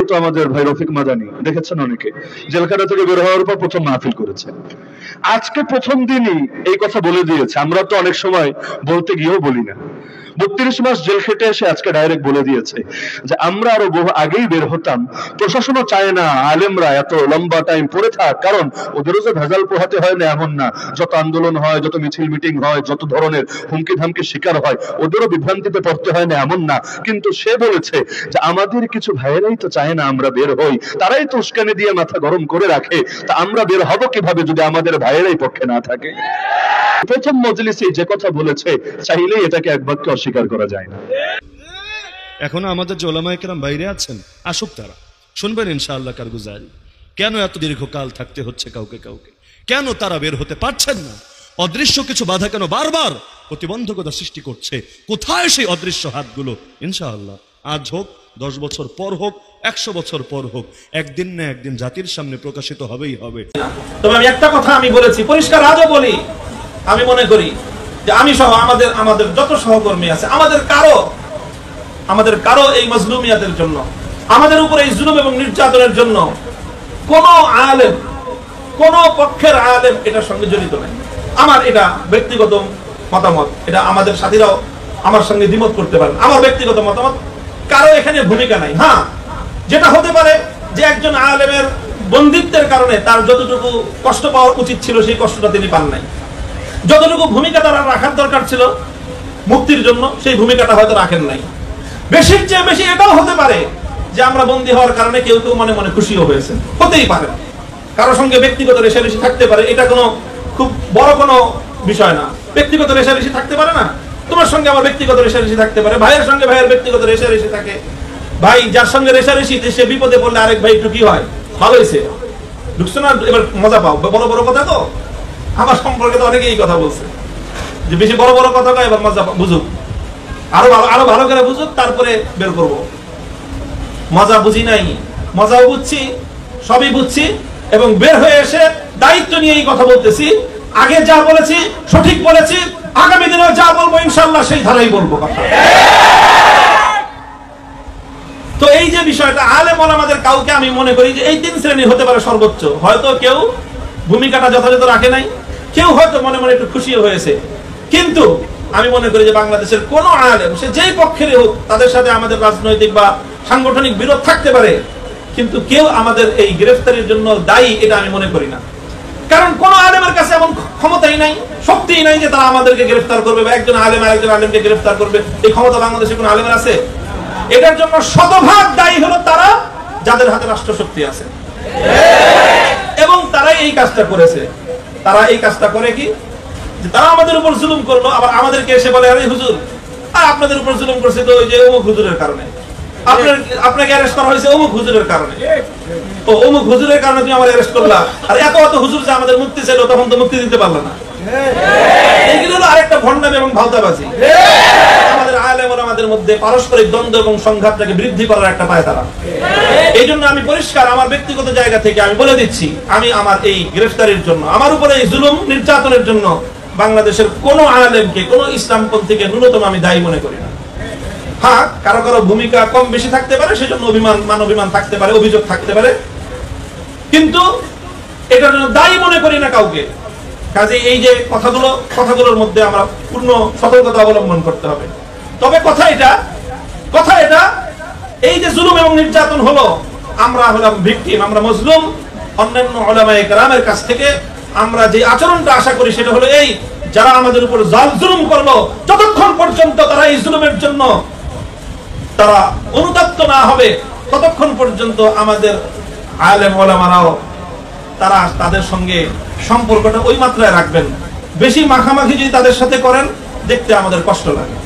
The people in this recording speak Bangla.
করতো আমাদের ভাই রফিক মাদানি, দেখেছেন অনেকে, জেলখানা থেকে বের হওয়ার পর প্রথম মাহফিল করেছে। আজকে প্রথম দিনই এই কথা বলে দিয়েছে। আমরা তো অনেক সময় বলতে গিয়েও বলি না। 32 মাস জেল খেটে এসে আজকে ডাইরেক্ট বলে দিয়েছে যে আমরা আরো বহু আগেই বের হতাম, প্রশাসনও চায় না আলেমরা এত লম্বা টাইম পড়ে থাক, কারণ ওদেরও যে ভেজাল পোহাতে হয় না এমন না, যত আন্দোলন হয়, যত মিছিল মিটিং হয়, যত ধরনের হুমকি ধামকির শিকার হয়, ওদেরও বিভ্রান্তিতে পড়তে হয় না এমন না। কিন্তু সে বলেছে যে আমাদের কিছু ভাইয়েরাই তো চায় না আমরা বের হই, তারাই তো উস্কানি দিয়ে মাথা গরম করে রাখে, তা আমরা বের হব কিভাবে যদি আমাদের ভাইয়েরাই পক্ষে না থাকে। প্রথম মজলিসে যে কথা বলেছে, চাইলেই এটাকে এক বাক্যে অস্বীকার করা যায় না। এখনো আমাদের যে ওলামায়ে কেরাম বাইরে আছেন, আসুক তারা, শুনবেন ইনশাআল্লাহ কারগুজারি। কেন এত দীর্ঘকাল থাকতে হচ্ছে কাউকে কাউকে? কেন তারা বের হতে পারছেন না? অদৃশ্য কিছু বাধা কেন বারবার প্রতিবন্ধকতা সৃষ্টি করছে? কোথায় সেই অদৃশ্য হাতগুলো? ইনশাআল্লাহ আজ হোক, 10 বছর পর হোক, 100 বছর পর হোক, একদিন না একদিন জাতির সামনে প্রকাশিত হবেই হবে। তবে আমি একটা কথা আমি বলেছি, পরিষ্কার আজও বলি, আমি মনে করি যে আমি সহ আমাদের যত সহকর্মী আছে, আমাদের কারো এই মাজলুমিয়াতের জন্য, আমাদের উপরে এই জুলুম এবং নির্যাতনের জন্য কোন আলেম, কোন পক্ষের আলেম এটার সঙ্গে জড়িত নাই। আমার এটা ব্যক্তিগত মতামত, এটা আমাদের সাথীরাও আমার সঙ্গে দ্বিমত করতে পারেন, আমার ব্যক্তিগত মতামত, কারো এখানে ভূমিকা নাই। হ্যাঁ, যেটা হতে পারে যে একজন আলেমের বন্দিত্বের কারণে তার যতটুকু কষ্ট পাওয়া উচিত ছিল সেই কষ্টটা তিনি পান নাই, যতটুকু ভূমিকা তারা রাখার দরকার ছিল মুক্তির জন্য সেই ভূমিকাটা হয়তো রাখেন নাই। বেশির চেয়ে বেশি এটাও হতে পারে যে আমরা বন্দী হওয়ার কারণে কেউ কেউ মনে মনে খুশিও হয়েছে, হতেই পারে, কারো সঙ্গে ব্যক্তিগত রেষারেষি থাকতে পারে, এটা কোনো খুব বড় কোনো বিষয় না। ব্যক্তিগত রেষারেষি থাকতে পারে না, তোমার সঙ্গে আমার ব্যক্তিগত রেষারেষি থাকতে পারে, ভাইয়ের সঙ্গে ভাইয়ের ব্যক্তিগত রেষারেষি থাকে। ভাই যার সঙ্গে রেষারেষি, সে বিপদে পড়লে আরেক ভাই একটু কি হয়, ভালো হয়েছে, ঢুকছো না, এবার মজা পাও। বড় বড় কথা তো, আমার সম্পর্কে তো অনেকে এই কথা বলছে যে বেশি বড় বড় কথা কয়, এবার মজা বুঝুক, আরো ভালো করে বুঝুক, তারপরে বের করব। মজা বুঝি নাই, মজাও বুঝছি, সবই বুঝছি, এবং বের হয়ে এসে দায়িত্ব নিয়ে এই কথা বলতেছি। আগে যা বলেছি সঠিক বলেছি, আগামী দিনে যা বলবো ইনশাআল্লাহ সেই ধারাই বলবো কথা। তো এই যে বিষয়টা, আলেম ওলামাদের কাউকে আমি মনে করি যে এই 3 শ্রেণী হতে পারে সর্বোচ্চ। হয়তো কেউ ভূমিকাটা যথাযথ রাখে নাই, কেউ হয়তো মনে মনে একটু খুশিও হয়েছে, কিন্তু আমি মনে করি যে বাংলাদেশের কোন আলেম, সে যেই পক্ষেরই হোক, তাদের সাথে আমাদের রাজনৈতিক বা সাংগঠনিক বিরোধ থাকতে পারে, কিন্তু কেউ আমাদের এই গ্রেফতারির জন্য দায়ী এটা আমি মনে করি না। কারণ কোন আলেমের কাছে এমন ক্ষমতাই নাই, শক্তিই নাই যে তারা আমাদেরকে গ্রেফতার করবে বা একজন আলেম আরেকজন আলেমকে গ্রেফতার করবে। এই ক্ষমতা বাংলাদেশে কোন আলেমের আছে? এটার জন্য শতভাগ দায়ী হলো তারা যাদের হাতে রাষ্ট্রশক্তি আছে, এবং তারাই এই কাজটা করেছে। তারা এই কাজটা করে কি, যে তারা আমাদের উপর জুলুম করলো, আবার আমাদেরকে এসে বলে, আরে হুজুর, আর আপনাদের উপর জুলুম করছে তো ওই যে অমুক হুজুরের কারণে, আপনাকে অ্যারেস্ট করা হয়েছে অমুক হুজুরের কারণে, তো অমুক হুজুরের কারণে তুমি আমার অ্যারেস্ট করলা, আর এত হুজুর যে আমাদের মুক্তি চাইলো তখন তো মুক্তি দিতে পারলো না। এইগুলো হলো আরেকটা ভণ্ডামি এবং ভাওতাবাজি। আমাদের আলেম ওলামাদের মধ্যে পারস্পরিক দ্বন্দ্ব এবং সংঘাতটাকে বৃদ্ধি করার একটা পায়তারা। এই জন্য আমি পরিষ্কার আমার ব্যক্তিগত জায়গা থেকে আমি বলে দিচ্ছি, আমি আমার এই গ্রেফতারির জন্য, আমার উপরে এই জুলুম নির্যাতনের জন্য বাংলাদেশের কোন আলেমকে, কোন ইসলামপন্থীকে ন্যূনতম আমি দায়ী মনে করি না। হ্যাঁ, কারো কারো ভূমিকা কম বেশি থাকতে পারে, সেজন্য অভিমান থাকতে পারে, অভিযোগ থাকতে পারে, কিন্তু এটার জন্য দায়ী মনে করি না কাউকে। কাজে এই যে কথাগুলোর মধ্যে আমরা পূর্ণ সতর্কতা অবলম্বন করতে হবে। তবে কথা এটা এই যে জুলুম এবং নির্যাতন হলো, আমরা হলাম ভিকটিম, আমরা মজলুম। অন্যান্য উলামায়ে কেরামের কাছ থেকে আমরা যে আচরণটা আশা করি সেটা হলো এই, যারা আমাদের উপর জুলুম করলো, যতক্ষণ পর্যন্ত তারা এই জুলুমের জন্য তারা অনুতপ্ত না হবে, ততক্ষণ পর্যন্ত আমাদের আলেম ওলামারাও তারা তাদের সঙ্গে সম্পর্কটা ওই মাত্রায় রাখবেন। বেশি মাখামাখি যদি তাদের সাথে করেন, দেখতে আমাদের কষ্ট লাগে।